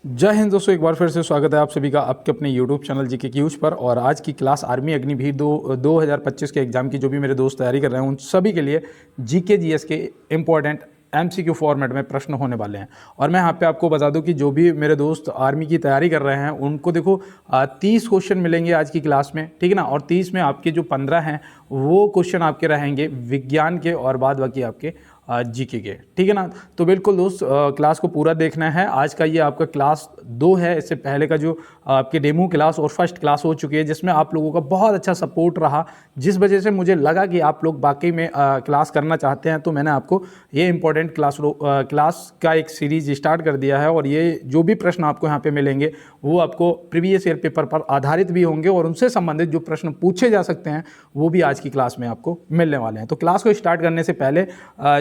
जय हिंद दोस्तों, एक बार फिर से स्वागत है आप सभी का आपके अपने YouTube चैनल जीके क्यूज पर। और आज की क्लास आर्मी अग्निवीर 2025 के एग्जाम की जो भी मेरे दोस्त तैयारी कर रहे हैं उन सभी के लिए जीके जीएस के इंपॉर्टेंट एमसीक्यू फॉर्मेट में प्रश्न होने वाले हैं। और मैं यहाँ पे आपको बता दूं कि जो भी मेरे दोस्त आर्मी की तैयारी कर रहे हैं उनको देखो 30 क्वेश्चन मिलेंगे आज की क्लास में, ठीक है ना। और 30 में आपके जो 15 हैं वो क्वेश्चन आपके रहेंगे विज्ञान के और बाद बाकी आपके जीके के, ठीक है ना। तो बिल्कुल दोस्त क्लास को पूरा देखना है। आज का ये आपका क्लास 2 है। इससे पहले का जो आपके डेमो क्लास और फर्स्ट क्लास हो चुकी है जिसमें आप लोगों का बहुत अच्छा सपोर्ट रहा, जिस वजह से मुझे लगा कि आप लोग वाकई में क्लास करना चाहते हैं। तो मैंने आपको ये इंपॉर्टेंट क्लास का एक सीरीज स्टार्ट कर दिया है। और ये जो भी प्रश्न आपको यहाँ पे मिलेंगे वो आपको प्रीवियस ईयर पेपर पर आधारित भी होंगे और उनसे संबंधित जो प्रश्न पूछे जा सकते हैं वो भी आज की क्लास में आपको मिलने वाले हैं। तो क्लास को स्टार्ट करने से पहले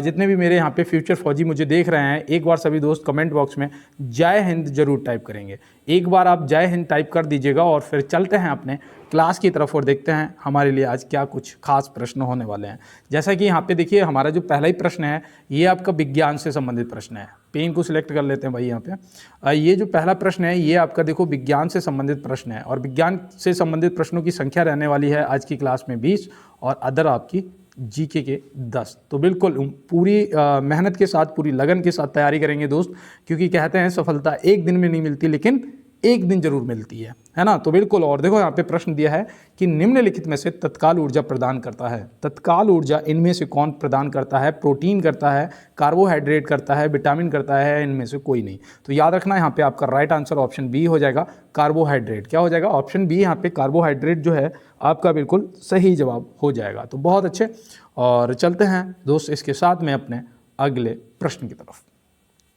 जितने भी मेरे यहाँ पे फ्यूचर फौजी मुझे देख रहे हैं, एक बार सभी दोस्त कमेंट बॉक्स में जय हिंद जरूर टाइप करेंगे। एक बार आप जय हिंद टाइप कर दीजिएगा और फिर चलते हैं अपने क्लास की तरफ और देखते हैं हमारे लिए आज क्या कुछ खास प्रश्न होने वाले हैं। जैसा कि यहाँ पे देखिए हमारा जो पहला ही प्रश्न है ये आपका विज्ञान से संबंधित प्रश्न है। पेन को सिलेक्ट कर लेते हैं भाई यहाँ पे। ये जो पहला प्रश्न है ये आपका देखो विज्ञान से संबंधित प्रश्न है और विज्ञान से संबंधित प्रश्नों की संख्या रहने वाली है आज की क्लास में 20 और अदर आपकी जीके के 10। तो बिल्कुल पूरी मेहनत के साथ, पूरी लगन के साथ तैयारी करेंगे दोस्त, क्योंकि कहते हैं सफलता एक दिन में नहीं मिलती लेकिन एक दिन जरूर मिलती है ना। तो बिल्कुल। और देखो यहाँ पे प्रश्न दिया है कि निम्नलिखित में से तत्काल ऊर्जा प्रदान करता है। तत्काल ऊर्जा इनमें से कौन प्रदान करता है? प्रोटीन करता है, कार्बोहाइड्रेट करता है, विटामिन करता है, इनमें से कोई नहीं। तो याद रखना यहाँ पे आपका राइट आंसर ऑप्शन बी हो जाएगा, कार्बोहाइड्रेट। क्या हो जाएगा? ऑप्शन बी यहाँ पे कार्बोहाइड्रेट जो है आपका बिल्कुल सही जवाब हो जाएगा। तो बहुत अच्छे। और चलते हैं दोस्त इसके साथ में अपने अगले प्रश्न की तरफ।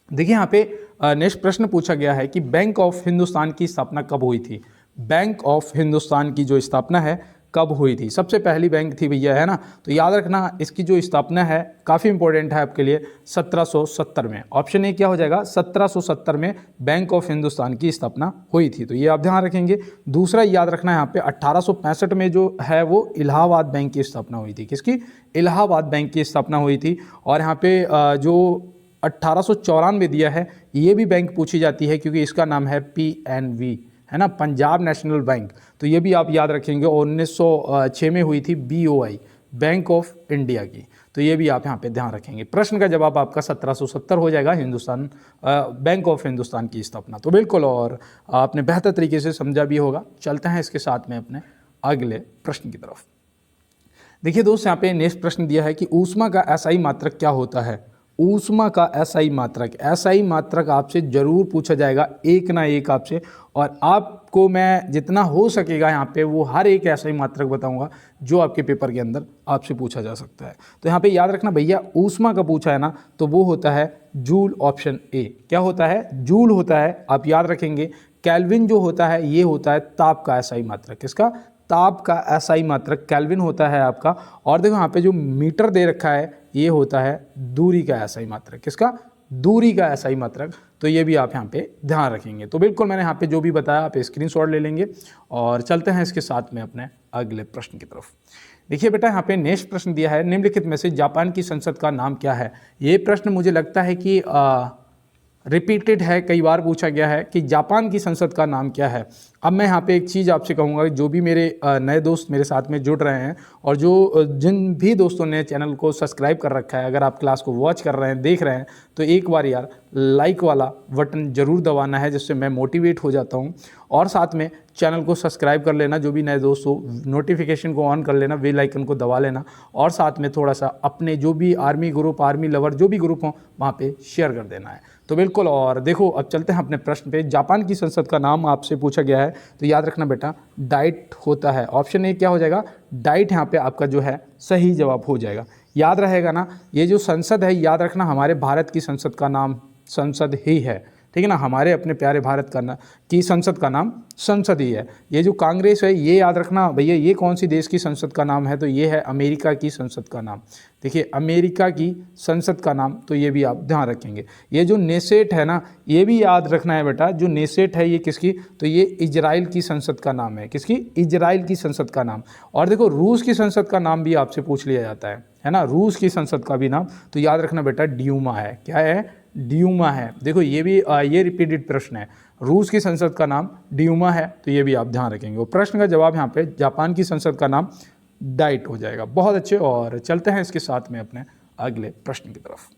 देखिए यहाँ पे नेक्स्ट प्रश्न पूछा गया है कि बैंक ऑफ हिंदुस्तान की स्थापना कब हुई थी? बैंक ऑफ हिंदुस्तान की जो स्थापना है कब हुई थी? सबसे पहली बैंक थी भैया, है ना। तो याद रखना इसकी जो स्थापना है काफ़ी इंपॉर्टेंट है आपके लिए, 1770 में। ऑप्शन ए क्या हो जाएगा? 1770 में बैंक ऑफ हिंदुस्तान की स्थापना हुई थी। तो ये आप ध्यान रखेंगे। दूसरा याद रखना है यहाँ पे 1865 में जो है वो इलाहाबाद बैंक की स्थापना हुई थी। किसकी? इलाहाबाद बैंक की स्थापना हुई थी। और यहाँ पे जो 1894 दिया है ये भी बैंक पूछी जाती है क्योंकि इसका नाम है PNB, है ना, पंजाब नेशनल बैंक। तो ये भी आप याद रखेंगे। और 1906 में हुई थी BOI, बैंक ऑफ इंडिया की। तो ये भी आप यहाँ पे ध्यान रखेंगे। प्रश्न का जवाब आपका 1770 हो जाएगा, हिंदुस्तान बैंक ऑफ हिंदुस्तान की स्थापना। तो बिल्कुल। और आपने बेहतर तरीके से समझा भी होगा। चलते हैं इसके साथ में अपने अगले प्रश्न की तरफ। देखिए दोस्त यहाँ पे नेक्स्ट प्रश्न दिया है कि ऊष्मा का एसआई मात्रक क्या होता है? ऊष्मा का एसआई मात्रक, एसआई मात्रक आपसे जरूर पूछा जाएगा एक ना एक आपसे। और आपको मैं जितना हो सकेगा यहाँ पे वो हर एक एसआई मात्रक बताऊंगा जो आपके पेपर के अंदर आपसे पूछा जा सकता है। तो यहाँ पे याद रखना भैया, ऊष्मा का पूछा है ना तो वो होता है जूल, ऑप्शन ए। क्या होता है? जूल होता है, आप याद रखेंगे। केल्विन जो होता है ये होता है ताप का एसआई मात्रक। किसका? ताप का एसआई मात्रक केल्विन होता है आपका। और देखो यहाँ पे जो मीटर दे रखा है ये होता है दूरी का एसआई मात्रक। किसका? दूरी का एसआई मात्रक। तो ये भी आप यहाँ पे ध्यान रखेंगे। तो बिल्कुल मैंने यहाँ पे जो भी बताया आप स्क्रीनशॉट ले लेंगे। और चलते हैं इसके साथ में अपने अगले प्रश्न की तरफ। देखिए बेटा यहाँ पे नेक्स्ट प्रश्न दिया है, निम्नलिखित में से जापान की संसद का नाम क्या है? ये प्रश्न मुझे लगता है कि रिपीटेड है, कई बार पूछा गया है कि जापान की संसद का नाम क्या है। अब मैं यहाँ पे एक चीज़ आपसे कहूँगा, जो भी मेरे नए दोस्त मेरे साथ में जुड़ रहे हैं और जो जिन भी दोस्तों ने चैनल को सब्सक्राइब कर रखा है, अगर आप क्लास को वॉच कर रहे हैं, देख रहे हैं, तो एक बार यार लाइक वाला बटन ज़रूर दबाना है जिससे मैं मोटिवेट हो जाता हूँ। और साथ में चैनल को सब्सक्राइब कर लेना, जो भी नए दोस्त हो नोटिफिकेशन को ऑन कर लेना, बेल आइकन को दबा लेना। और साथ में थोड़ा सा अपने जो भी आर्मी ग्रुप, आर्मी लवर जो भी ग्रुप हों वहाँ पे शेयर कर देना है। तो बिल्कुल। और देखो अब चलते हैं अपने प्रश्न पे। जापान की संसद का नाम आपसे पूछा गया है तो याद रखना बेटा डाइट होता है। ऑप्शन ए क्या हो जाएगा? डाइट यहाँ पे आपका जो है सही जवाब हो जाएगा। याद रहेगा ना, ये जो संसद है याद रखना हमारे भारत की संसद का नाम संसद ही है, ठीक है ना। हमारे अपने प्यारे भारत का की संसद का नाम संसद ही है। ये जो कांग्रेस है ये याद रखना भैया, ये कौन सी देश की संसद का नाम है? तो ये है अमेरिका की संसद का नाम। देखिए अमेरिका की संसद का नाम, तो ये भी आप ध्यान रखेंगे। ये जो नेसेट है ना ये भी याद रखना है बेटा, जो नेसेट है ये किसकी? तो ये इजराइल की संसद का नाम है। किसकी? इजराइल की संसद का नाम। और देखो रूस की संसद का नाम भी आपसे पूछ लिया जाता है ना, रूस की संसद का भी नाम। तो याद रखना बेटा ड्यूमा है। क्या है? ड्यूमा है। देखो ये भी ये रिपीटेड प्रश्न है। रूस की संसद का नाम ड्यूमा है, तो ये भी आप ध्यान रखेंगे। और प्रश्न का जवाब यहाँ पे जापान की संसद का नाम डाइट हो जाएगा। बहुत अच्छे। और चलते हैं इसके साथ में अपने अगले प्रश्न की तरफ।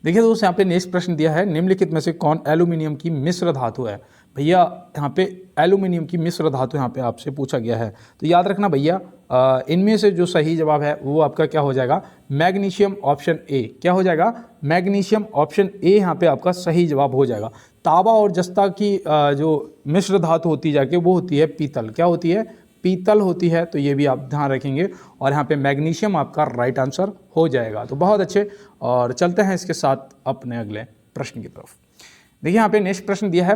देखिए दोस्त, यहाँ पे नेक्स्ट प्रश्न दिया है, निम्नलिखित में से कौन एल्यूमिनियम की मिश्र धातु है। भैया यहाँ पे एल्यूमिनियम की मिश्र धातु यहाँ पे आपसे पूछा गया है, तो याद रखना भैया इनमें से जो सही जवाब है वो आपका क्या हो जाएगा, मैग्नीशियम ऑप्शन ए। क्या हो जाएगा, मैग्नीशियम ऑप्शन ए यहाँ पे आपका सही जवाब हो जाएगा। तांबा और जस्ता की जो मिश्र धातु होती जाके वो होती है पीतल। क्या होती है, पीतल होती है, तो ये भी आप ध्यान रखेंगे। और यहाँ पे मैग्नीशियम आपका राइट आंसर हो जाएगा। तो बहुत अच्छे। और चलते हैं इसके साथ अपने अगले प्रश्न की तरफ। देखिए यहाँ पे नेक्स्ट प्रश्न दिया है,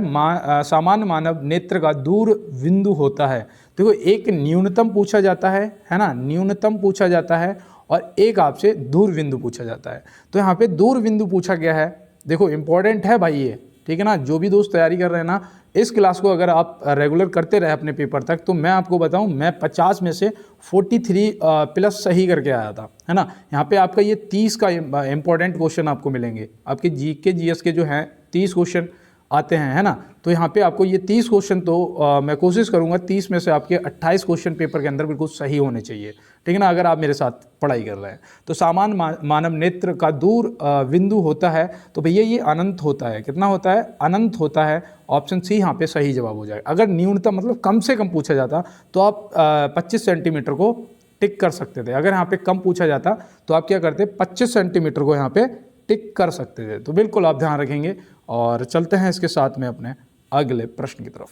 सामान्य मानव नेत्र का दूर बिंदु होता है। देखो एक न्यूनतम पूछा जाता है ना, न्यूनतम पूछा जाता है और एक आपसे दूर बिंदु पूछा जाता है। तो यहाँ पे दूर बिंदु पूछा गया है। देखो इंपॉर्टेंट है भाई ये, ठीक है ना। जो भी दोस्त तैयारी कर रहे हैं ना, इस क्लास को अगर आप रेगुलर करते रहे अपने पेपर तक, तो मैं आपको बताऊं मैं 50 में से 43 प्लस सही करके आया था, है ना। यहाँ पे आपका ये 30 का इंपॉर्टेंट क्वेश्चन आपको मिलेंगे। आपके जीके जीएस के जो हैं 30 क्वेश्चन आते हैं, है ना। तो यहाँ पे आपको ये 30 क्वेश्चन तो मैं कोशिश करूँगा 30 में से आपके 28 क्वेश्चन पेपर के अंदर बिल्कुल सही होने चाहिए, ठीक है ना, अगर आप मेरे साथ पढ़ाई कर रहे हैं। तो सामान्य मानव नेत्र का दूर बिंदु होता है, तो भैया ये अनंत होता है। कितना होता है, अनंत होता है। ऑप्शन सी यहाँ पे सही जवाब हो जाएगा। अगर न्यूनतम मतलब कम से कम पूछा जाता तो आप 25 सेंटीमीटर को टिक कर सकते थे। अगर यहाँ पे कम पूछा जाता तो आप क्या करते, 25 सेंटीमीटर को यहाँ पे टिक कर सकते थे। तो बिल्कुल आप ध्यान रखेंगे। और चलते हैं इसके साथ में अपने अगले प्रश्न की तरफ।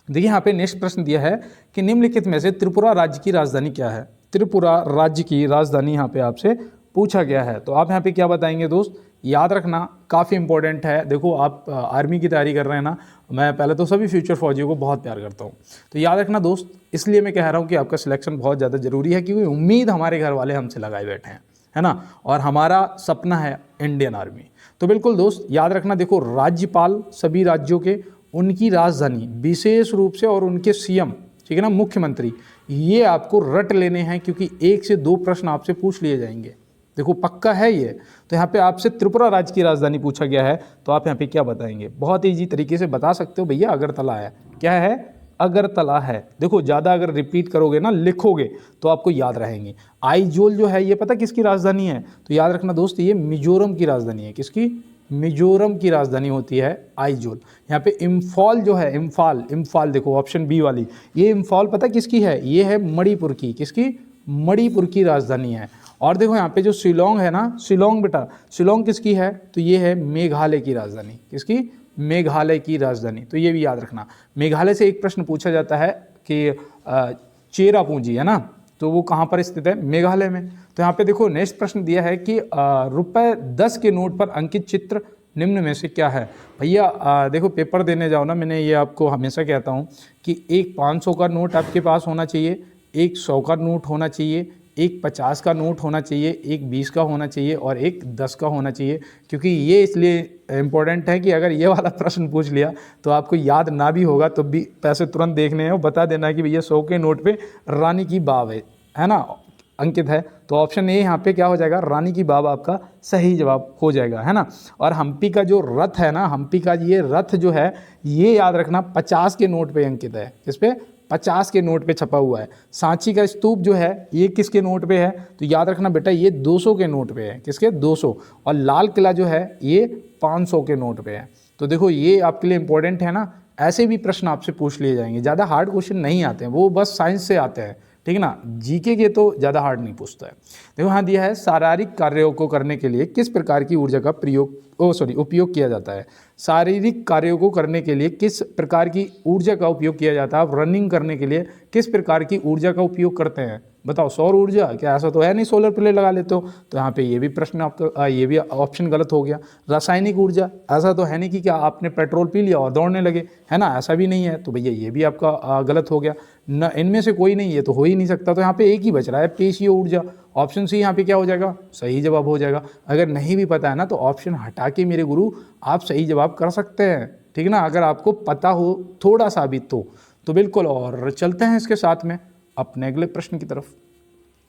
देखिए यहाँ पे नेक्स्ट प्रश्न दिया है कि निम्नलिखित में से त्रिपुरा राज्य की राजधानी क्या है। त्रिपुरा राज्य की राजधानी यहाँ पे आपसे पूछा गया है, तो आप यहाँ पे क्या बताएंगे दोस्त, याद रखना काफ़ी इंपॉर्टेंट है। देखो आप आर्मी की तैयारी कर रहे हैं ना, मैं पहले तो सभी फ्यूचर फौजियों को बहुत प्यार करता हूँ, तो याद रखना दोस्त, इसलिए मैं कह रहा हूँ कि आपका सिलेक्शन बहुत ज़्यादा ज़रूरी है, क्योंकि उम्मीद हमारे घर वाले हमसे लगाए बैठे हैं, है ना, और हमारा सपना है इंडियन आर्मी। तो बिल्कुल दोस्त याद रखना, देखो राज्यपाल सभी राज्यों के, उनकी राजधानी विशेष रूप से, और उनके सीएम, ठीक है ना, मुख्यमंत्री, ये आपको रट लेने हैं, क्योंकि 1 से 2 प्रश्न आपसे पूछ लिए जाएंगे। देखो पक्का है ये। तो यहाँ पे आपसे त्रिपुरा राज्य की राजधानी पूछा गया है, तो आप यहाँ पे क्या बताएंगे, बहुत ईजी तरीके से बता सकते हो भैया, अगरतला है। क्या है, अगरतला है। देखो ज़्यादा अगर रिपीट करोगे ना, लिखोगे, तो आपको याद रहेंगे। आइजोल जो है ये पता किसकी राजधानी है, तो याद रखना दोस्त, ये मिजोरम की राजधानी है। किसकी, मिजोरम की राजधानी होती है आइजोल। यहाँ पे इम्फाल जो है, इम्फाल देखो ऑप्शन बी वाली, ये इम्फाल पता किसकी है, ये है मणिपुर की। किसकी, मणिपुर की राजधानी है। और देखो यहाँ पे जो शिलोंग है ना, शिलोंग बेटा, शिलोंग किसकी है, तो ये है मेघालय की राजधानी। किसकी, मेघालय की राजधानी। तो ये भी याद रखना। मेघालय से एक प्रश्न पूछा जाता है कि चेरापूंजी है ना, तो वो कहाँ पर स्थित है, मेघालय में। तो यहाँ पे देखो नेक्स्ट प्रश्न दिया है कि ₹10 के नोट पर अंकित चित्र निम्न में से क्या है। भैया देखो पेपर देने जाओ ना, मैंने ये आपको हमेशा कहता हूँ कि एक 500 का नोट आपके पास होना चाहिए, एक 100 का नोट होना चाहिए, एक 50 का नोट होना चाहिए, एक 20 का होना चाहिए और एक 10 का होना चाहिए। क्योंकि ये इसलिए इम्पोर्टेंट है कि अगर ये वाला प्रश्न पूछ लिया तो आपको याद ना भी होगा तो भी पैसे तुरंत देखने हैं और बता देना कि भैया 100 के नोट पे रानी की बाव है ना, अंकित है। तो ऑप्शन ए यहाँ पे क्या हो जाएगा, रानी की बाव आपका सही जवाब हो जाएगा, है ना। और हम्पी का जो रथ है ना, हम्पी का ये रथ जो है, ये याद रखना 50 के नोट पे अंकित है। किस पे, 50 के नोट पे छपा हुआ है। सांची का स्तूप जो है ये किसके नोट पे है, तो याद रखना बेटा ये 200 के नोट पे है। किसके, 200। और लाल किला जो है ये 500 के नोट पे है। तो देखो ये आपके लिए इंपॉर्टेंट है ना, ऐसे भी प्रश्न आपसे पूछ लिए जाएंगे। ज़्यादा हार्ड क्वेश्चन नहीं आते हैं, वो बस साइंस से आते हैं, ठीक है ना। जीके के तो ज़्यादा हार्ड नहीं पूछता है। देखो हाँ दिया है, शारीरिक कार्यों को करने के लिए किस प्रकार की ऊर्जा का उपयोग किया जाता है। शारीरिक कार्यों को करने के लिए किस प्रकार की ऊर्जा का उपयोग किया जाता है। आप रनिंग करने के लिए किस प्रकार की ऊर्जा का उपयोग करते हैं, बताओ। सौर ऊर्जा, क्या ऐसा तो है नहीं सोलर प्लेट लगा लेते हो, तो यहाँ पे ये भी प्रश्न आपका ये भी ऑप्शन गलत हो गया। रासायनिक ऊर्जा, ऐसा तो है नहीं कि क्या आपने पेट्रोल पी लिया और दौड़ने लगे, है ना, ऐसा भी नहीं है, तो भैया ये भी आपका गलत हो गया न। इनमें से कोई नहीं, ये तो हो ही नहीं सकता। तो यहाँ पे एक ही बच रहा है, पेशीय ऊर्जा। ऑप्शन सी यहाँ पे क्या हो जाएगा, सही जवाब हो जाएगा। अगर नहीं भी पता है ना तो ऑप्शन हटा के मेरे गुरु आप सही जवाब कर सकते हैं, ठीक है ना, अगर आपको पता हो थोड़ा सा भी तो बिल्कुल। और चलते हैं इसके साथ में अपने अगले प्रश्न की तरफ।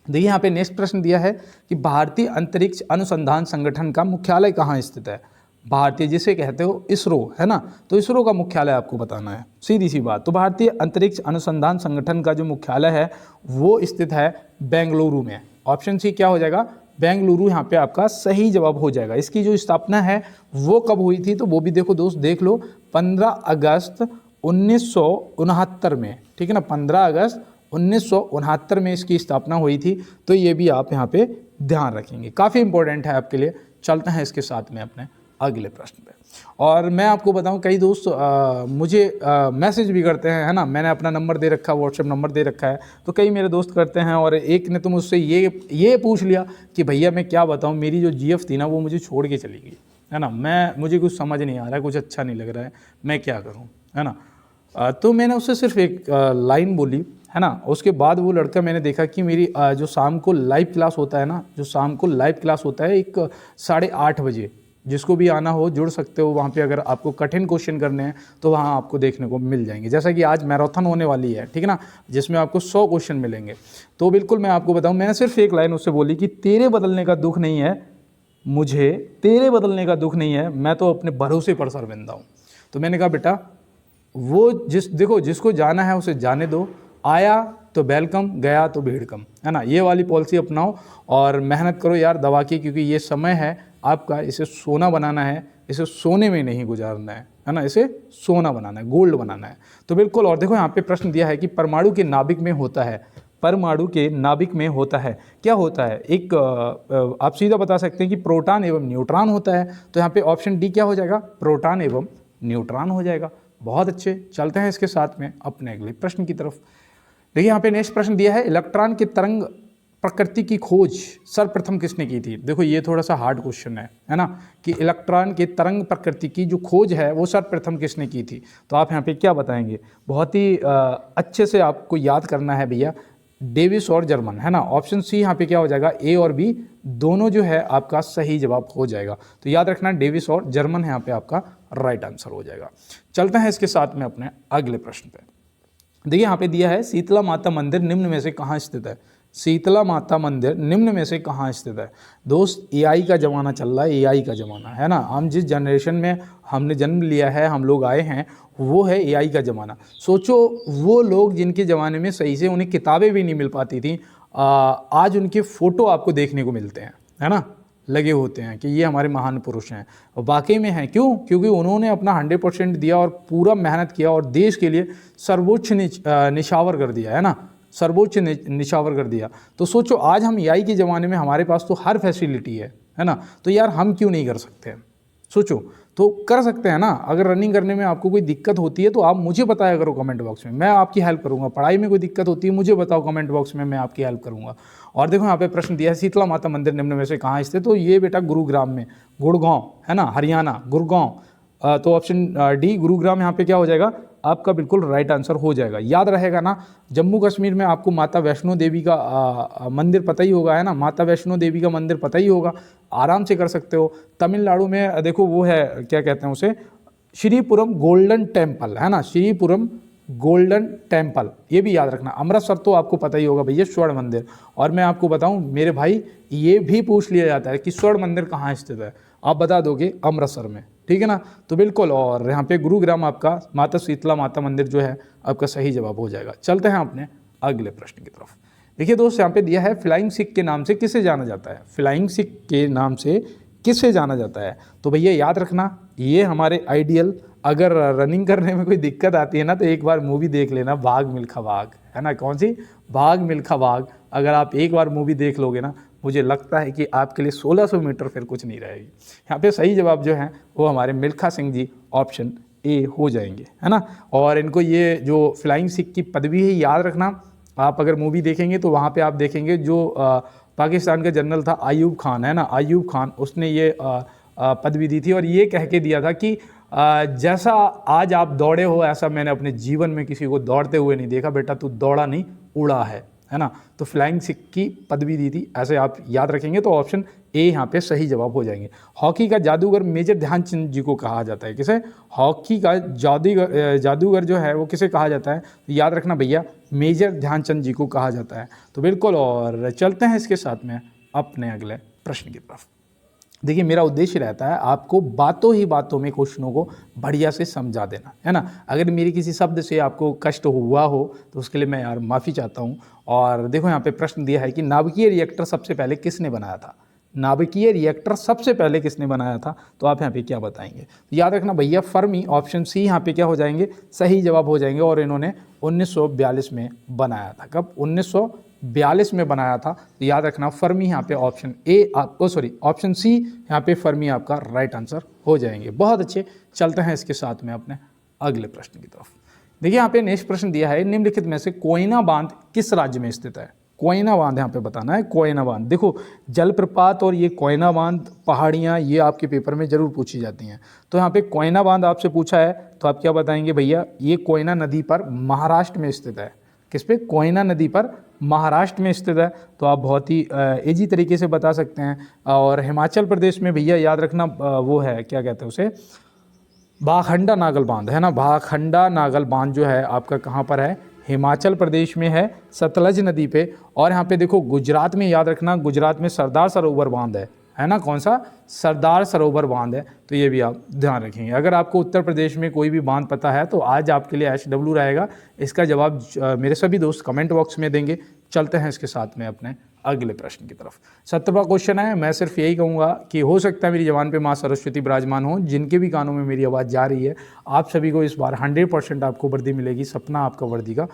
देखिए यहाँ पे नेक्स्ट प्रश्न दिया है कि भारतीय अंतरिक्ष अनुसंधान संगठन का मुख्यालय कहाँ स्थित है। भारतीय जिसे कहते हो इसरो, है ना, तो इसरो का मुख्यालय आपको बताना है, सीधी सी बात। तो भारतीय अंतरिक्ष अनुसंधान संगठन का जो मुख्यालय है वो स्थित है बेंगलुरु में। ऑप्शन सी क्या हो जाएगा, बेंगलुरु यहाँ पे आपका सही जवाब हो जाएगा। इसकी जो स्थापना है वो कब हुई थी, तो वो भी देखो दोस्त देख लो, 15 अगस्त 1969 में, ठीक है ना, 15 अगस्त 1969 में इसकी स्थापना हुई थी। तो ये भी आप यहाँ पे ध्यान रखेंगे, काफ़ी इंपॉर्टेंट है आपके लिए। चलते हैं इसके साथ में अपने अगले प्रश्न पे। और मैं आपको बताऊं, कई दोस्त मुझे मैसेज भी करते हैं, है ना, मैंने अपना नंबर दे रखा है, व्हाट्सएप नंबर दे रखा है, तो कई मेरे दोस्त करते हैं। और एक ने तो मुझसे ये पूछ लिया कि भैया मैं क्या बताऊं, मेरी जो जीएफ थी ना वो मुझे छोड़ के चली गई, है ना, मुझे कुछ समझ नहीं आ रहा है, कुछ अच्छा नहीं लग रहा है, मैं क्या करूँ, है ना। तो मैंने उससे सिर्फ एक लाइन बोली, है ना। उसके बाद वो लड़का, मैंने देखा कि मेरी जो शाम को लाइव क्लास होता है ना, जो शाम को लाइव क्लास होता है एक 8:30 बजे, जिसको भी आना हो जुड़ सकते हो वहाँ पे। अगर आपको कठिन क्वेश्चन करने हैं तो वहाँ आपको देखने को मिल जाएंगे। जैसा कि आज मैराथन होने वाली है, ठीक है ना, जिसमें आपको 100 क्वेश्चन मिलेंगे। तो बिल्कुल मैं आपको बताऊँ, मैंने सिर्फ एक लाइन उससे बोली कि तेरे बदलने का दुख नहीं है मुझे, तेरे बदलने का दुख नहीं है, मैं तो अपने भरोसे पर शर्मिंदा हूँ। तो मैंने कहा बेटा वो देखो जिसको जाना है उसे जाने दो, आया तो वेलकम, गया तो भीड़ कम, है ना। ये वाली पॉलिसी अपनाओ और मेहनत करो यार दवा की, क्योंकि ये समय है आपका, इसे सोना बनाना है, इसे सोने में नहीं गुजारना है ना, इसे सोना बनाना है, गोल्ड बनाना है। तो बिल्कुल। और देखो यहाँ पे प्रश्न दिया है कि परमाणु के नाभिक में होता है, परमाणु के नाभिक में होता है, क्या होता है। एक आप सीधा बता सकते हैं कि प्रोटॉन एवं न्यूट्रॉन होता है। तो यहाँ पे ऑप्शन डी क्या हो जाएगा, प्रोटॉन एवं न्यूट्रॉन हो जाएगा। बहुत अच्छे, चलते हैं इसके साथ में अपने अगले प्रश्न की तरफ। देखिए यहाँ पे नेक्स्ट प्रश्न दिया है, इलेक्ट्रॉन की तरंग प्रकृति की खोज सर्वप्रथम किसने की थी। देखो ये थोड़ा सा हार्ड क्वेश्चन है ना, कि इलेक्ट्रॉन के तरंग प्रकृति की जो खोज है वो सर्वप्रथम किसने की थी। तो आप यहाँ पे क्या बताएंगे, बहुत ही अच्छे से आपको याद करना है भैया, डेविस और जर्मन, है ना। ऑप्शन सी यहाँ पे क्या हो जाएगा, ए और बी दोनों जो है आपका सही जवाब हो जाएगा। तो याद रखना डेविस और जर्मन यहाँ पे आपका राइट आंसर हो जाएगा। चलते हैं इसके साथ में अपने अगले प्रश्न पे। देखिए यहाँ पे दिया है, शीतला माता मंदिर निम्न में से कहाँ स्थित है। शीतला माता मंदिर निम्न में से कहाँ स्थित है। दोस्त एआई का ज़माना चल रहा है, एआई का ज़माना, है ना। हम जिस जनरेशन में हमने जन्म लिया है, हम लोग आए हैं, वो है एआई का ज़माना। सोचो वो लोग जिनके ज़माने में सही से उन्हें किताबें भी नहीं मिल पाती थी, आज उनके फ़ोटो आपको देखने को मिलते हैं, है ना, लगे होते हैं कि ये हमारे महान पुरुष हैं। और वाकई में हैं, क्यों, क्योंकि उन्होंने अपना 100% दिया और पूरा मेहनत किया और देश के लिए सर्वोच्च निछावर कर दिया, है ना, सर्वोच्च निछावर कर दिया। तो सोचो आज हम एआई के ज़माने में हमारे पास तो हर फैसिलिटी है ना, तो यार हम क्यों नहीं कर सकते। सोचो, तो कर सकते हैं ना। अगर रनिंग करने में आपको कोई दिक्कत होती है तो आप मुझे बताया करो कमेंट बॉक्स में, मैं आपकी हेल्प करूंगा। पढ़ाई में कोई दिक्कत होती है मुझे बताओ कमेंट बॉक्स में, मैं आपकी हेल्प करूंगा। और देखो यहाँ पे प्रश्न दिया है, शीतला माता मंदिर निम्न में से कहाँ स्थित। तो ये बेटा गुरुग्राम में, गुड़गांव, है ना, हरियाणा, गुड़गांव। तो ऑप्शन डी गुरुग्राम यहाँ पे क्या हो जाएगा आपका, बिल्कुल राइट आंसर हो जाएगा। याद रहेगा ना, जम्मू कश्मीर में आपको माता वैष्णो देवी का मंदिर पता ही होगा, है ना, माता वैष्णो देवी का मंदिर पता ही होगा, आराम से कर सकते हो। तमिलनाडु में देखो वो है, क्या कहते हैं उसे, श्रीपुरम गोल्डन टेम्पल, है ना, श्रीपुरम गोल्डन टेम्पल, ये भी याद रखना। अमृतसर तो आपको पता ही होगा भैया, स्वर्ण मंदिर। और मैं आपको बताऊं मेरे भाई, ये भी पूछ लिया जाता है कि स्वर्ण मंदिर कहाँ स्थित है, आप बता दोगे अमृतसर में, ठीक है ना। तो बिल्कुल, और यहाँ पे गुरुग्राम आपका माता शीतला माता मंदिर जो है आपका सही जवाब हो जाएगा। चलते हैं अपने अगले प्रश्न की तरफ। देखिए दोस्त, यहाँ पे दिया है, फ्लाइंग सिख के नाम से किसे जाना जाता है। फ्लाइंग सिख के नाम से किसे जाना जाता है। तो भैया याद रखना, ये हमारे आइडियल, अगर रनिंग करने में कोई दिक्कत आती है ना तो एक बार मूवी देख लेना, भाग मिल्खा भाग, है ना, कौन सी, भाग मिल्खा भाग। अगर आप एक बार मूवी देख लोगे ना, मुझे लगता है कि आपके लिए 1600 मीटर फिर कुछ नहीं रहेगी। यहाँ पे सही जवाब जो है वो हमारे मिल्खा सिंह जी ऑप्शन ए हो जाएंगे, है ना। और इनको ये जो फ्लाइंग सिख की पदवी है याद रखना, आप अगर मूवी देखेंगे तो वहाँ पे आप देखेंगे जो पाकिस्तान का जनरल था आयूब खान, है ना, आयूब खान, उसने ये पदवी दी थी और ये कह के दिया था कि जैसा आज आप दौड़े हो ऐसा मैंने अपने जीवन में किसी को दौड़ते हुए नहीं देखा, बेटा तू दौड़ा नहीं उड़ा है ना। तो फ्लाइंग सिख की पदवी दी थी, ऐसे आप याद रखेंगे तो ऑप्शन ए यहाँ पे सही जवाब हो जाएंगे। हॉकी का जादूगर मेजर ध्यानचंद जी को कहा जाता है। किसे? हॉकी का जादूगर जो है वो किसे कहा जाता है? तो याद रखना भैया, मेजर ध्यानचंद जी को कहा जाता है। तो बिल्कुल, और चलते हैं इसके साथ में अपने अगले प्रश्न की तरफ। देखिए, मेरा उद्देश्य रहता है आपको बातों ही बातों में क्वेश्चनों को बढ़िया से समझा देना, है ना। अगर मेरी किसी शब्द से आपको कष्ट हुआ हो तो उसके लिए मैं यार माफ़ी चाहता हूँ। और देखो यहाँ पे प्रश्न दिया है कि नाभिकीय रिएक्टर सबसे पहले किसने बनाया था? नाभिकीय रिएक्टर सबसे पहले किसने बनाया था? तो आप यहाँ पे क्या बताएंगे? तो याद रखना भैया, फर्मी, ऑप्शन सी यहाँ पे क्या हो जाएंगे? सही जवाब हो जाएंगे। और इन्होंने 1942 में बनाया था। कब? 1942 में बनाया था। तो याद रखना फर्मी यहाँ पे ऑप्शन ए ऑप्शन सी यहाँ पे फर्मी आपका राइट आंसर हो जाएंगे। बहुत अच्छे, चलते हैं इसके साथ में अपने अगले प्रश्न की तरफ। देखिए यहाँ पे नेक्स्ट प्रश्न दिया है, निम्नलिखित में से कोयना बांध किस राज्य में स्थित है? कोयना बांध यहाँ पे बताना है। कोयना बांध, देखो जलप्रपात और ये कोयना बांध, पहाड़ियाँ, ये आपके पेपर में जरूर पूछी जाती हैं। तो यहाँ पे कोयना बांध आपसे पूछा है तो आप क्या बताएंगे भैया? ये कोयना नदी पर महाराष्ट्र में स्थित है। किस पे? कोयना नदी पर महाराष्ट्र में स्थित है। तो आप बहुत ही इजी तरीके से बता सकते हैं। और हिमाचल प्रदेश में भैया याद रखना वो है, क्या कहते हैं उसे, भाखंडा नागल बांध, है ना। भाखंडा नागल बांध जो है आपका कहाँ पर है? हिमाचल प्रदेश में है, सतलज नदी पे। और यहाँ पे देखो गुजरात में, याद रखना गुजरात में सरदार सरोवर बांध है ना। कौन सा? सरदार सरोवर बांध है। तो ये भी आप ध्यान रखेंगे। अगर आपको उत्तर प्रदेश में कोई भी बांध पता है तो आज आपके लिए HW रहेगा। इसका जवाब मेरे सभी दोस्त कमेंट बॉक्स में देंगे। चलते हैं इसके साथ में अपने अगले प्रश्न की तरफ। 17वां क्वेश्चन है। मैं सिर्फ यही कहूँगा कि हो सकता है मेरी जबान पे माँ सरस्वती विराजमान हो, जिनके भी कानों में मेरी आवाज़ जा रही है, आप सभी को इस बार 100% आपको वर्दी मिलेगी। सपना आपका वर्दी का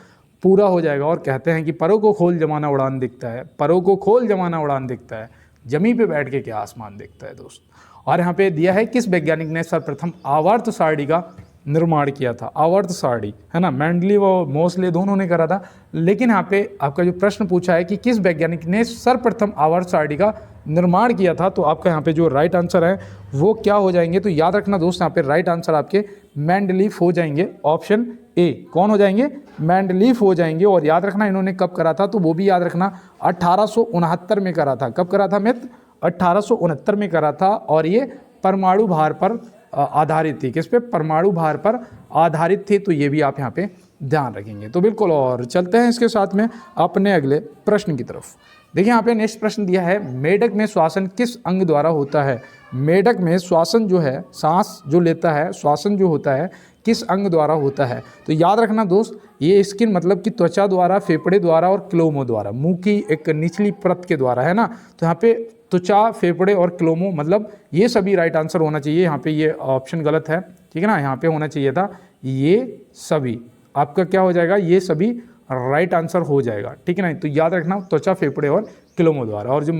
पूरा हो जाएगा। और कहते हैं कि परों को खोल जमाना उड़ान दिखता है, परों को खोल जमाना उड़ान दिखता है, जमी पे बैठ के क्या आसमान दिखता है दोस्त। और यहाँ पे दिया है किस वैज्ञानिक ने सर्वप्रथम आवर्त सारणी का निर्माण किया था? आवर्त सारणी, है ना। मेंडलीव और मोसले दोनों ने करा था। लेकिन यहाँ पे आपका जो प्रश्न पूछा है कि किस वैज्ञानिक ने सर्वप्रथम आवर्त सारणी का निर्माण किया था, तो आपका यहाँ पे जो राइट आंसर है वो क्या हो जाएंगे? तो याद रखना दोस्त, यहाँ पे राइट आंसर आपके मेंडलीव हो जाएंगे। Option A. कौन हो जाएंगे? मेंडलीव हो जाएंगे। और याद रखना इन्होंने कब करा था, तो वो भी याद रखना 1869 में करा था। कब करा था मित्र? 1869 में करा था। और ये परमाणु भार पर आधारित थी। किस पे? परमाणु भार पर आधारित थी। तो ये भी आप यहाँ पे ध्यान रखेंगे। तो बिल्कुल, और चलते हैं इसके साथ में अपने अगले प्रश्न की तरफ। देखिए यहाँ पे नेक्स्ट प्रश्न दिया है, मेढक में श्वासन किस अंग द्वारा होता है? मेढक में श्वासन जो है, सांस जो लेता है, श्वासन जो होता है, किस अंग द्वारा होता है? तो याद रखना दोस्त, ये स्किन मतलब कि त्वचा द्वारा, फेफड़े द्वारा और क्लोमो द्वारा, मुंह की एक निचली परत के द्वारा, है ना। तो यहाँ पे त्वचा, फेफड़े और क्लोमो, मतलब ये सभी राइट आंसर होना चाहिए। यहाँ पे ये ऑप्शन गलत है, ठीक है ना। यहाँ पे होना चाहिए था ये सभी। आपका क्या हो जाएगा? ये सभी राइट आंसर हो जाएगा, ठीक है ना। तो याद रखना त्वचा, फेफड़े और क्लोमो द्वारा। और जो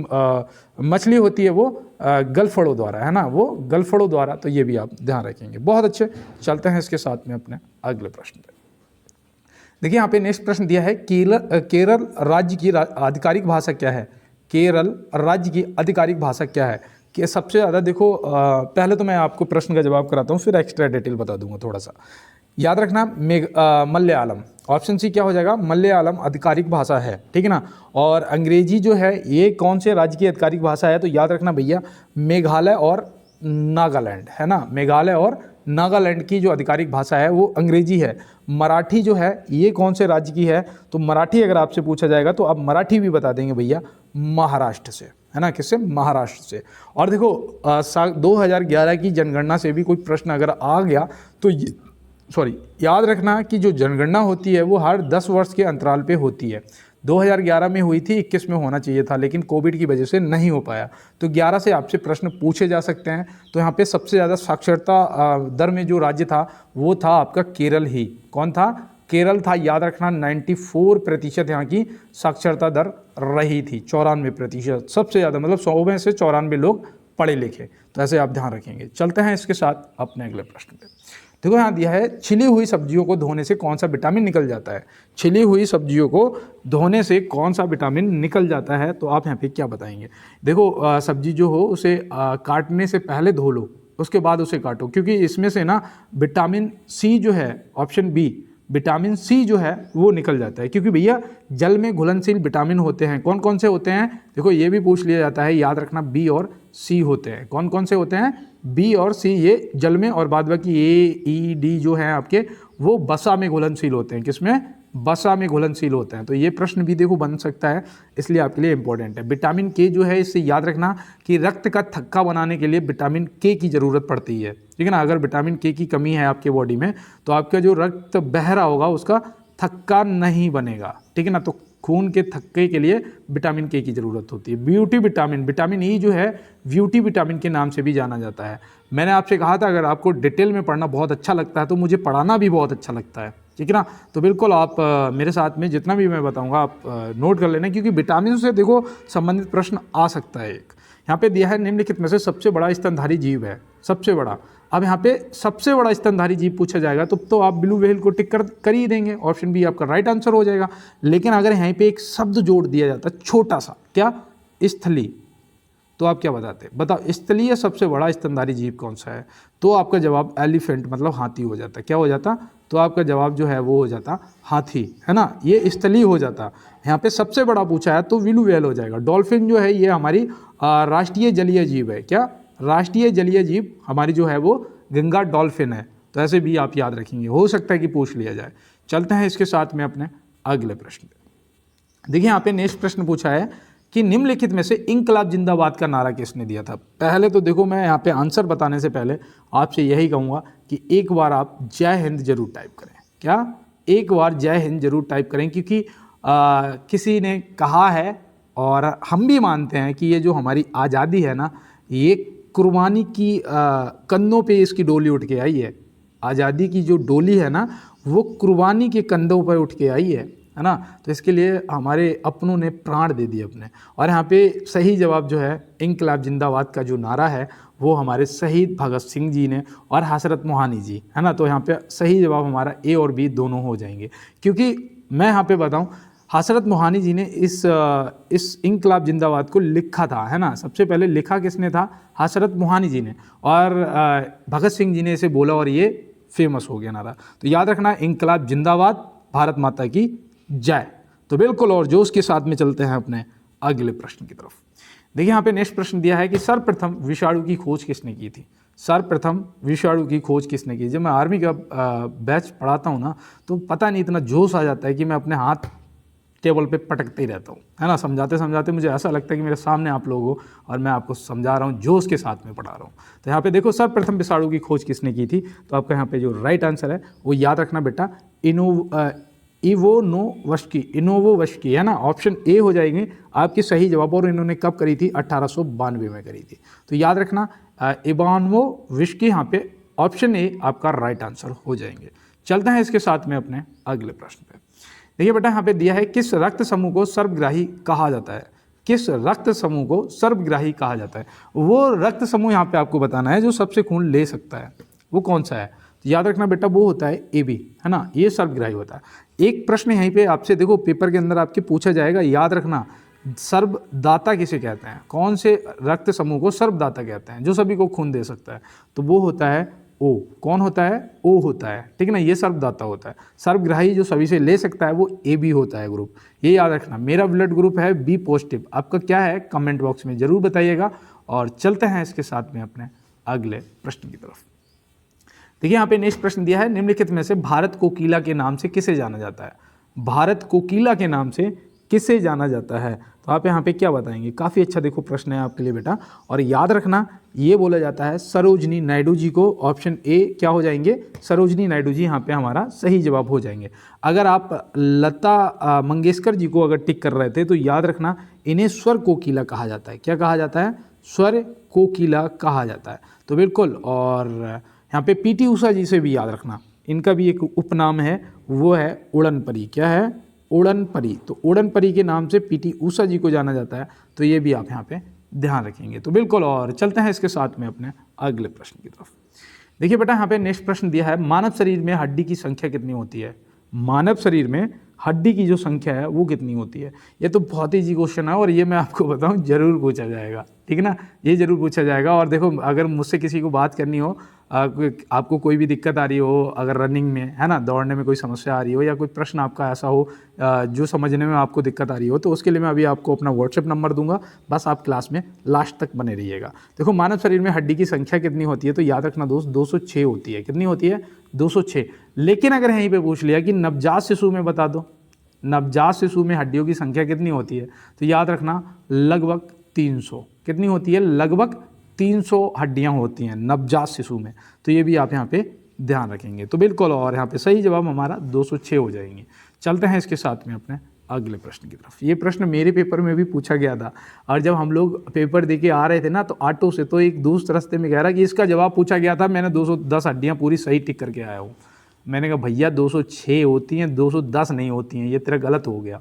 मछली होती है वो गलफड़ों द्वारा, है ना, वो गलफड़ों द्वारा। तो ये भी आप ध्यान रखेंगे। बहुत अच्छे, चलते हैं इसके साथ में अपने अगले प्रश्न पे। देखिए यहाँ पे नेक्स्ट प्रश्न दिया है, केरल राज्य की आधिकारिक भाषा क्या है? केरल राज्य की आधिकारिक भाषा क्या है? कि सबसे ज़्यादा देखो, पहले तो मैं आपको प्रश्न का जवाब कराता हूँ, फिर एक्स्ट्रा डिटेल बता दूंगा थोड़ा सा। याद रखना मलयालम। ऑप्शन सी क्या हो जाएगा? मलयालम आधिकारिक भाषा है, ठीक है ना। और अंग्रेजी जो है ये कौन से राज्य की आधिकारिक भाषा है? तो याद रखना भैया, मेघालय और नागालैंड, है ना। मेघालय और नागालैंड की जो आधिकारिक भाषा है वो अंग्रेजी है। मराठी जो है ये कौन से राज्य की है? तो मराठी अगर आपसे पूछा जाएगा तो आप मराठी भी बता देंगे भैया, महाराष्ट्र से, है ना। किससे? महाराष्ट्र से। और देखो 2011 की जनगणना से भी कोई प्रश्न अगर आ गया तो याद रखना कि जो जनगणना होती है वो हर 10 वर्ष के अंतराल पे होती है। 2011 में हुई थी, 21 में होना चाहिए था, लेकिन कोविड की वजह से नहीं हो पाया। तो 11 से आपसे प्रश्न पूछे जा सकते हैं। तो यहाँ पे सबसे ज़्यादा साक्षरता दर में जो राज्य था वो था आपका केरल ही। कौन था? केरल था। याद रखना 94% यहाँ की साक्षरता दर रही थी। 94% सबसे ज़्यादा, मतलब 100 में से 94 लोग पढ़े लिखे। तो ऐसे आप ध्यान रखेंगे। चलते हैं इसके साथ अपने अगले प्रश्न पे। देखो यहाँ दिया है, छिली हुई सब्जियों को धोने से कौन सा विटामिन निकल जाता है? छिली हुई सब्जियों को धोने से कौन सा विटामिन निकल जाता है? तो आप यहाँ पे क्या बताएंगे? देखो सब्जी जो हो उसे काटने से पहले धो लो, उसके बाद उसे काटो, क्योंकि इसमें से ना विटामिन सी जो है, ऑप्शन बी, विटामिन सी जो है वो निकल जाता है, क्योंकि भैया जल में घुलनशील विटामिन होते हैं। कौन कौन से होते हैं, देखो ये भी पूछ लिया जाता है, याद रखना बी और सी होते हैं। कौन कौन से होते हैं, बी और सी, ये जल में, और बाद बाकी ए ई डी जो है आपके वो वसा में घुलनशील होते हैं। किसमें, वसा में घुलनशील होते हैं। तो ये प्रश्न भी देखो बन सकता है, इसलिए आपके लिए इंपॉर्टेंट है। विटामिन के जो है, इससे याद रखना कि रक्त का थक्का बनाने के लिए विटामिन के की ज़रूरत पड़ती है, ठीक है ना। अगर विटामिन के की कमी है आपके बॉडी में तो आपका जो रक्त बह रहा होगा उसका थक्का नहीं बनेगा, ठीक है ना। तो खून के थक्के के लिए विटामिन के की ज़रूरत होती है। ब्यूटी विटामिन, विटामिन ई जो है ब्यूटी विटामिन के नाम से भी जाना जाता है। मैंने आपसे कहा था अगर आपको डिटेल में पढ़ना बहुत अच्छा लगता है तो मुझे पढ़ाना भी बहुत अच्छा लगता है, ठीक है ना। तो बिल्कुल आप मेरे साथ में जितना भी मैं बताऊंगा आप नोट कर लेना, क्योंकि विटामिन से देखो संबंधित प्रश्न आ सकता है। एक यहाँ पे दिया है निम्नलिखित में से सबसे बड़ा स्तनधारी जीव है, सबसे बड़ा। अब यहाँ पे सबसे बड़ा स्तनधारी जीव पूछा जाएगा तो आप ब्लू व्हेल को टिक कर ही देंगे, ऑप्शन बी आपका राइट आंसर हो जाएगा। लेकिन अगर यहाँ पे एक शब्द जोड़ दिया जाता छोटा सा, क्या, स्थली, तो आप क्या बताते, बताओ स्थलीय सबसे बड़ा स्तनधारी जीव कौन सा है, तो आपका जवाब एलिफेंट मतलब हाथी हो जाता। क्या हो जाता, तो आपका जवाब जो है वो हो जाता हाथी, है ना, ये स्थलीय हो जाता। यहाँ पे सबसे बड़ा पूछा है तो ब्लू व्हेल हो जाएगा। डॉल्फिन जो है ये हमारी राष्ट्रीय जलीय जीव है। क्या, राष्ट्रीय जलीय जीव हमारी जो है वो गंगा डॉल्फिन है। तो ऐसे भी आप याद रखेंगे, हो सकता है कि पूछ लिया जाए। चलते हैं इसके साथ में अपने अगले प्रश्न पे। देखिए यहाँ पे नेक्स्ट प्रश्न पूछा है कि निम्नलिखित में से इंकलाब जिंदाबाद का नारा किसने दिया था। पहले तो देखो मैं यहाँ पे आंसर बताने से पहले आपसे यही कहूँगा कि एक बार आप जय हिंद जरूर टाइप करें। क्या, एक बार जय हिंद जरूर टाइप करें, क्योंकि किसी ने कहा है और हम भी मानते हैं कि ये जो हमारी आज़ादी है ना, ये कुर्बानी की कंधों पे इसकी डोली उठ के आई है। आज़ादी की जो डोली है ना वो कुर्बानी के कंधों पर उठ के आई है ना। तो इसके लिए हमारे अपनों ने प्राण दे दिए अपने। और यहाँ पे सही जवाब जो है इंकलाब जिंदाबाद का जो नारा है वो हमारे शहीद भगत सिंह जी ने और हसरत मोहानी जी, है ना। तो यहाँ पे सही जवाब हमारा ए और बी दोनों हो जाएंगे, क्योंकि मैं यहाँ पे बताऊँ हसरत मोहानी जी ने इस इंकलाब जिंदाबाद को लिखा था, है ना। सबसे पहले लिखा किसने था, हसरत मोहानी जी ने, और भगत सिंह जी ने इसे बोला और ये फेमस हो गया नारा। तो याद रखना इंकलाब जिंदाबाद, भारत माता की जय। तो बिल्कुल और जोश के साथ में चलते हैं अपने अगले प्रश्न की तरफ। देखिए यहाँ पे नेक्स्ट प्रश्न दिया है कि सर्वप्रथम विषाणु की खोज किसने की थी। सर्वप्रथम विषाणु की खोज किसने की। जब मैं आर्मी का बैच पढ़ाता हूँ ना तो पता नहीं इतना जोश आ जाता है कि मैं अपने हाथ टेबल पे पटकते ही रहता हूँ, है ना। समझाते समझाते मुझे ऐसा लगता है कि मेरे सामने आप लोग हो और मैं आपको समझा रहा हूँ, जोश के साथ में पढ़ा रहा हूँ। तो यहाँ पे देखो सर्वप्रथम विषाणु की खोज किसने की थी, तो आपका यहाँ पे जो राइट आंसर है वो याद रखना बेटा इनोवोवस्की, है ना। ऑप्शन ए हो जाएंगे आपकी सही जवाब। और इन्होंने कब करी थी, 1892 में करी थी। तो याद रखना इवानोवस्की, यहाँ पे ऑप्शन ए आपका राइट आंसर हो जाएंगे। चलते हैं इसके साथ में अपने अगले प्रश्न पे। देखिए बेटा यहाँ पे दिया है किस रक्त समूह को सर्वग्राही कहा जाता है। किस रक्त समूह को सर्वग्राही कहा जाता है। वो रक्त समूह यहाँ पे आपको बताना है जो सबसे खून ले सकता है, वो कौन सा है। तो याद रखना बेटा वो होता है ए बी, है ना, ये सर्वग्राही होता है। एक प्रश्न यहीं पे आपसे देखो पेपर के अंदर आपके पूछा जाएगा, याद रखना सर्वदाता किसे कहते हैं, कौन से रक्त समूह को सर्वदाता कहते हैं जो सभी को खून दे सकता है। तो वो होता है ओ। कौन होता है, ओ होता है, ठीक है ना, ये सर्वदाता होता है। सर्वग्राही जो सभी से ले सकता है वो ए बी होता है ग्रुप, ये याद रखना। मेरा ब्लड ग्रुप है बी पॉजिटिव, आपका क्या है कमेंट बॉक्स में जरूर बताइएगा। और चलते हैं इसके साथ में अपने अगले प्रश्न की तरफ। देखिए यहाँ पे नेक्स्ट प्रश्न दिया है निम्नलिखित में से भारत कोकिला के नाम से किसे जाना जाता है। भारत कोकिला के नाम से किसे जाना जाता है, तो आप यहाँ पे क्या बताएंगे। काफ़ी अच्छा देखो प्रश्न है आपके लिए बेटा। और याद रखना ये बोला जाता है सरोजनी नायडू जी को। ऑप्शन ए क्या हो जाएंगे, सरोजनी नायडू जी यहाँ पे हमारा सही जवाब हो जाएंगे। अगर आप लता मंगेशकर जी को अगर टिक कर रहे थे तो याद रखना इन्हें स्वर कोकिला कहा जाता है। क्या कहा जाता है, स्वर कोकिला कहा जाता है। तो बिल्कुल। और यहाँ पे पीटी उषा जी से भी याद रखना, इनका भी एक उपनाम है, वो है उड़न परी। क्या है, उड़न परी। तो उड़न परी के नाम से पीटी उषा जी को जाना जाता है। तो ये भी आप यहाँ पे ध्यान रखेंगे। तो बिल्कुल। और चलते हैं इसके साथ में अपने अगले प्रश्न की तरफ। देखिए बेटा यहाँ पे नेक्स्ट प्रश्न दिया है मानव शरीर में हड्डी की संख्या कितनी होती है। मानव शरीर में हड्डी की जो संख्या है वो कितनी होती है। ये तो बहुत ही इजी क्वेश्चन है और ये मैं आपको बताऊं जरूर पूछा जाएगा, ठीक है ना, ये जरूर पूछा जाएगा। और देखो अगर मुझसे किसी को बात करनी हो आपको कोई भी दिक्कत आ रही हो अगर रनिंग में, है ना, दौड़ने में कोई समस्या आ रही हो, या कोई प्रश्न आपका ऐसा हो जो समझने में आपको दिक्कत आ रही हो, तो उसके लिए मैं अभी आपको अपना व्हाट्सएप नंबर दूंगा। बस आप क्लास में लास्ट तक बने रहिएगा। देखो, मानव शरीर में हड्डी की संख्या कितनी होती है, तो याद रखना दोस्त 206 होती है। कितनी होती है? 206। लेकिन अगर यहीं पे पूछ लिया कि नवजात शिशु में बता दो, नवजात शिशु में हड्डियों की संख्या कितनी होती है, तो याद रखना लगभग 300। कितनी होती है? लगभग 300 हड्डियां होती हैं नवजात शिशु में। तो ये भी आप यहाँ पे ध्यान रखेंगे। तो बिल्कुल, और यहाँ पे सही जवाब हमारा 206 हो जाएंगे। चलते हैं इसके साथ में अपने अगले प्रश्न की तरफ। ये प्रश्न मेरे पेपर में भी पूछा गया था, और जब हम लोग पेपर देके आ रहे थे ना, तो ऑटो से तो एक दोस्त रास्ते में कह रहा कि इसका जवाब पूछा गया था, मैंने 210 हड्डियाँ पूरी सही टिक करके आया हूँ। मैंने कहा भैया 206 होती हैं, 210 नहीं होती हैं, ये तेरा गलत हो गया,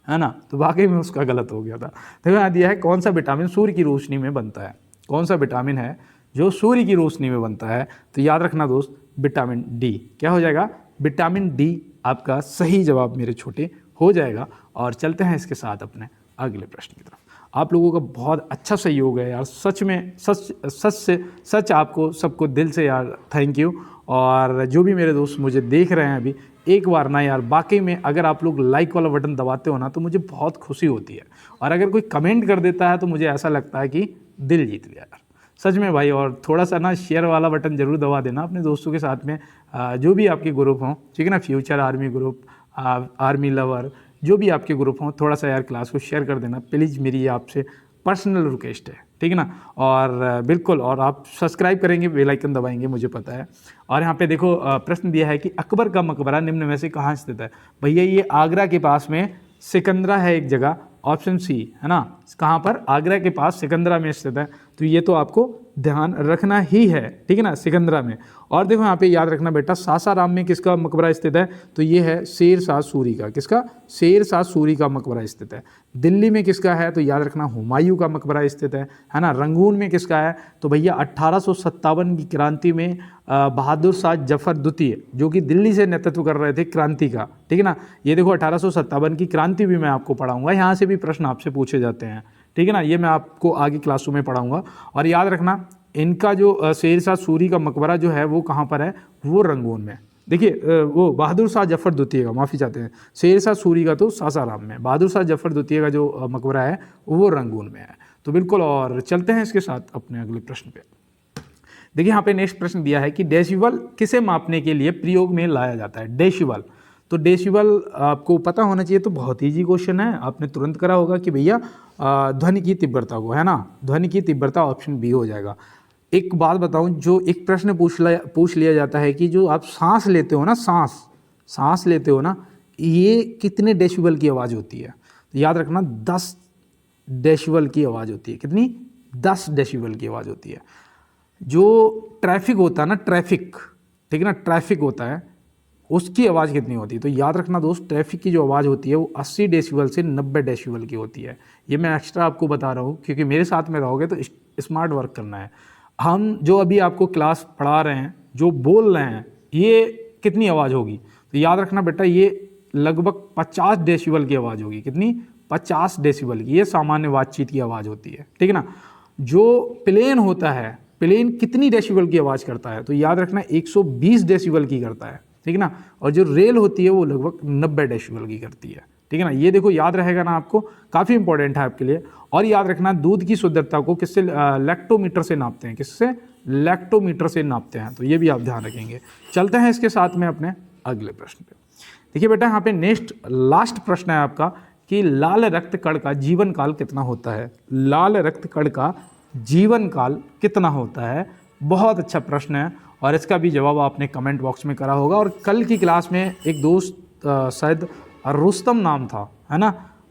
है ना। तो वाकई में उसका गलत हो गया था। तो यहाँ दिया है कौन सा विटामिन सूर्य की रोशनी में बनता है। कौन सा विटामिन है जो सूर्य की रोशनी में बनता है? तो याद रखना दोस्त, विटामिन डी। क्या हो जाएगा? विटामिन डी आपका सही जवाब मेरे छोटे हो जाएगा। और चलते हैं इसके साथ अपने अगले प्रश्न की तरफ। आप लोगों का बहुत अच्छा सहयोग है यार, सच में, सच आपको सबको दिल से यार थैंक यू। और जो भी मेरे दोस्त मुझे देख रहे हैं अभी, एक बार ना यार वाकई में अगर आप लोग लाइक वाला बटन दबाते हो ना, तो मुझे बहुत खुशी होती है। और अगर कोई कमेंट कर देता है तो मुझे ऐसा लगता है कि दिल जीत लिया यार, सच में भाई। और थोड़ा सा ना शेयर वाला बटन जरूर दबा देना अपने दोस्तों के साथ में, जो भी आपके ग्रुप हों, ठीक है ना, future army group, army lover, जो भी आपके ग्रुप हों, थोड़ा सा यार क्लास को शेयर कर देना प्लीज़। मेरी आपसे पर्सनल रिक्वेस्ट है, ठीक है ना। और बिल्कुल, और आप सब्सक्राइब करेंगे, बेल आइकन दबाएंगे, मुझे पता है। और यहाँ पे देखो प्रश्न दिया है कि अकबर का मकबरा निम्न में से कहाँ स्थित है। भैया ये आगरा के पास में सिकंदरा है एक जगह, ऑप्शन सी, है ना। कहाँ पर? आगरा के पास सिकंदरा में स्थित है। तो ये तो आपको ध्यान रखना ही है, ठीक है ना, सिकंदरा में। और देखो यहाँ पे याद रखना बेटा, सासाराम में किसका मकबरा स्थित है? तो ये है शेरशाह सूरी का। किसका? शेरशाह सूरी का मकबरा स्थित है। दिल्ली में किसका है? तो याद रखना हुमायूं का मकबरा स्थित है ना। रंगून में किसका है? तो भैया 1857 की क्रांति में बहादुर शाह जफर द्वितीय, जो कि दिल्ली से नेतृत्व कर रहे थे क्रांति का, ठीक है ना। ये देखो 1857 की क्रांति भी मैं आपको पढ़ाऊंगा, यहाँ से भी प्रश्न आपसे पूछे जाते हैं, ठीक है ना। ये मैं आपको आगे क्लासों में पढ़ाऊंगा। और याद रखना इनका जो शेरशाह सूरी का मकबरा जो है वो कहाँ पर है? वो रंगून में। देखिए वो बहादुर शाह जफर द्वितीय का, माफ़ी चाहते हैं, शेरशाह सूरी का तो सासाराम में, बहादुर शाह जफर द्वितीय का जो मकबरा है वो रंगून में है। तो बिल्कुल, और चलते हैं इसके साथ अपने अगले प्रश्न पे। देखिए यहाँ पे नेक्स्ट प्रश्न दिया है कि डेसिबल किसे मापने के लिए प्रयोग में लाया जाता है? डेसिबल, तो डेसिबल आपको पता होना चाहिए। तो बहुत ईजी क्वेश्चन है, आपने तुरंत करा होगा कि भैया ध्वनि की तीव्रता को, है ना, ध्वनि की तीव्रता ऑप्शन बी हो जाएगा। एक बात बताऊं, जो एक प्रश्न पूछ लिया जाता है कि जो आप सांस लेते हो ना, सांस लेते हो ना, ये कितने डेसिबल की आवाज़ होती है? तो याद रखना 10 डेसिबल की आवाज़ होती है। कितनी? 10 डेसिबल की आवाज़ होती है। जो ट्रैफिक होता है ना, ट्रैफिक, ठीक है ना, ट्रैफिक होता है, उसकी आवाज़ कितनी होती है? तो याद रखना दोस्त, ट्रैफिक की जो आवाज़ होती है वो 80 डेसिबल से 90 डेसिबल की होती है। ये मैं एक्स्ट्रा आपको बता रहा हूँ क्योंकि मेरे साथ में रहोगे तो स्मार्ट वर्क करना है। हम जो अभी आपको क्लास पढ़ा रहे हैं, जो बोल रहे हैं, ये कितनी आवाज़ होगी? तो याद रखना बेटा, ये लगभग 50 डेसिबल की आवाज़ होगी। कितनी? 50 डेसिबल की। ये सामान्य बातचीत की आवाज़ होती है, ठीक है ना। जो प्लेन होता है, प्लेन कितनी डेसिबल की आवाज़ करता है? तो याद रखना 120 डेसिबल की करता है, ठीक है ना। और जो रेल होती है वो लगभग 90 डेसिबल की करती है, ठीक है ना। ये देखो याद रहेगा ना आपको, काफ़ी इंपॉर्टेंट है आपके लिए। और याद रखना दूध की शुद्धता को किससे? लैक्टोमीटर से नापते हैं। किससे? लैक्टोमीटर से नापते हैं। तो ये भी आप ध्यान रखेंगे। चलते हैं इसके साथ में अपने अगले प्रश्न पे। देखिए बेटा, यहाँ पे नेक्स्ट लास्ट प्रश्न है आपका कि लाल रक्त कण का जीवन काल कितना होता है? लाल रक्त कण का जीवन काल कितना होता है? बहुत अच्छा प्रश्न है, और इसका भी जवाब आपने कमेंट बॉक्स में करा होगा। और कल की क्लास में एक दोस्त शायद रुस्तम नाम था, है ना,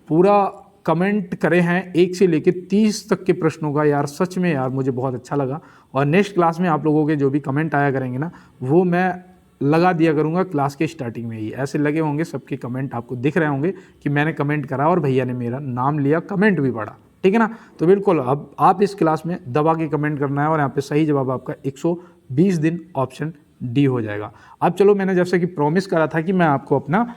पूरा कमेंट करे हैं 1 से लेकर 30 तक के प्रश्नों का। यार सच में यार मुझे बहुत अच्छा लगा। और नेक्स्ट क्लास में आप लोगों के जो भी कमेंट आया करेंगे ना, वो मैं लगा दिया करूँगा क्लास के स्टार्टिंग में ही। ऐसे लगे होंगे सबके कमेंट आपको दिख रहे होंगे कि मैंने कमेंट करा और भैया ने मेरा नाम लिया, कमेंट भी पढ़ा, ठीक है ना। तो बिल्कुल अब आप इस क्लास में दबा के कमेंट करना है, और यहाँ पे सही जवाब आपका 120 दिन ऑप्शन डी हो जाएगा। अब चलो, मैंने जैसे कि प्रॉमिस करा था कि मैं आपको अपना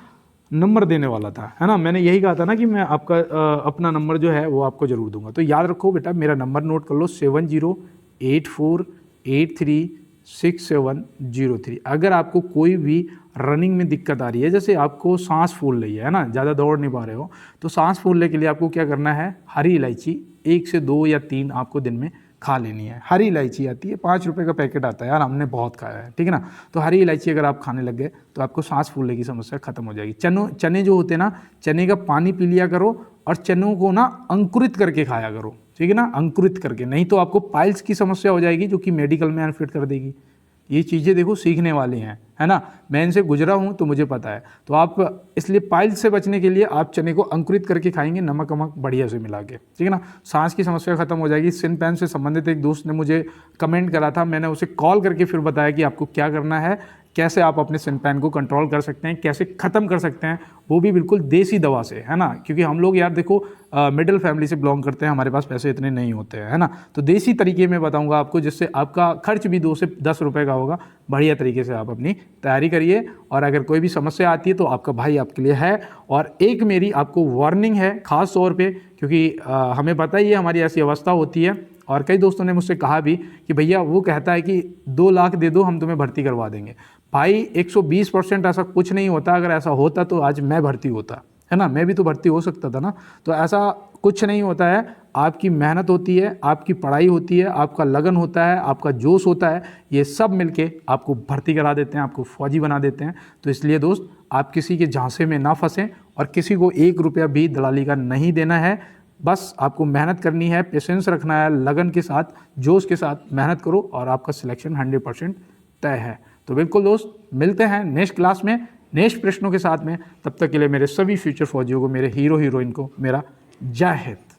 नंबर देने वाला था, है ना। मैंने यही कहा था ना कि मैं आपका अपना नंबर जो है वो आपको ज़रूर दूंगा। तो याद रखो बेटा, मेरा नंबर नोट कर लो, 708483 6703। अगर आपको कोई भी रनिंग में दिक्कत आ रही है, जैसे आपको सांस फूल रही है ना, ज़्यादा दौड़ नहीं पा रहे हो, तो सांस फूलने के लिए आपको क्या करना है, हरी इलायची 1 से 2 या 3 आपको दिन में खा लेनी है। हरी इलायची आती है, 5 रुपये का पैकेट आता है यार, हमने बहुत खाया है, ठीक है ना। तो हरी इलायची अगर आप खाने लग गए तो आपको सांस फूलने की समस्या खत्म हो जाएगी। चने जो होते हैं ना, चने का पानी पी लिया करो और चनों को ना अंकुरित करके खाया करो, ठीक है ना, अंकुरित करके, नहीं तो आपको पाइल्स की समस्या हो जाएगी जो कि मेडिकल में अनफिट कर देगी। ये चीज़ें देखो सीखने वाली हैं, है ना, मैं इनसे गुजरा हूँ तो मुझे पता है। तो आप इसलिए पाइल्स से बचने के लिए आप चने को अंकुरित करके खाएंगे, नमक वमक बढ़िया से मिला के, ठीक है ना, सांस की समस्या खत्म हो जाएगी। सिन पैन से संबंधित एक दोस्त ने मुझे कमेंट करा था, मैंने उसे कॉल करके फिर बताया कि आपको क्या करना है, कैसे आप अपने सिन पैन को कंट्रोल कर सकते हैं, कैसे ख़त्म कर सकते हैं, वो भी बिल्कुल देसी दवा से, है ना। क्योंकि हम लोग यार देखो मिडिल फैमिली से बिलोंग करते हैं, हमारे पास पैसे इतने नहीं होते हैं, है ना। तो देसी तरीके में बताऊंगा आपको, जिससे आपका खर्च भी 2 से 10 रुपये का होगा। बढ़िया तरीके से आप अपनी तैयारी करिए, और अगर कोई भी समस्या आती है तो आपका भाई आपके लिए है। और एक मेरी आपको वार्निंग है ख़ास तौर पे, क्योंकि हमें पता ही है हमारी ऐसी अवस्था होती है, और कई दोस्तों ने मुझसे कहा भी कि भैया वो कहता है कि 2 लाख दे दो, हम तुम्हें भर्ती करवा देंगे। भाई 120% ऐसा कुछ नहीं होता। अगर ऐसा होता तो आज मैं भर्ती होता, है ना, मैं भी तो भर्ती हो सकता था ना। तो ऐसा कुछ नहीं होता है, आपकी मेहनत होती है, आपकी पढ़ाई होती है, आपका लगन होता है, आपका जोश होता है, ये सब मिलके आपको भर्ती करा देते हैं, आपको फौजी बना देते हैं। तो इसलिए दोस्त, आप किसी के झांसे में ना फंसें और किसी को 1 रुपया भी दलाली का नहीं देना है। बस आपको मेहनत करनी है, पेशेंस रखना है, लगन के साथ, जोश के साथ मेहनत करो और आपका सिलेक्शन 100% तय है। तो बिल्कुल दोस्त, मिलते हैं नेक्स्ट क्लास में नेक्स्ट प्रश्नों के साथ में। तब तक के लिए मेरे सभी फ्यूचर फौजियों को, मेरे हीरो हीरोइन को मेरा जय हिंद।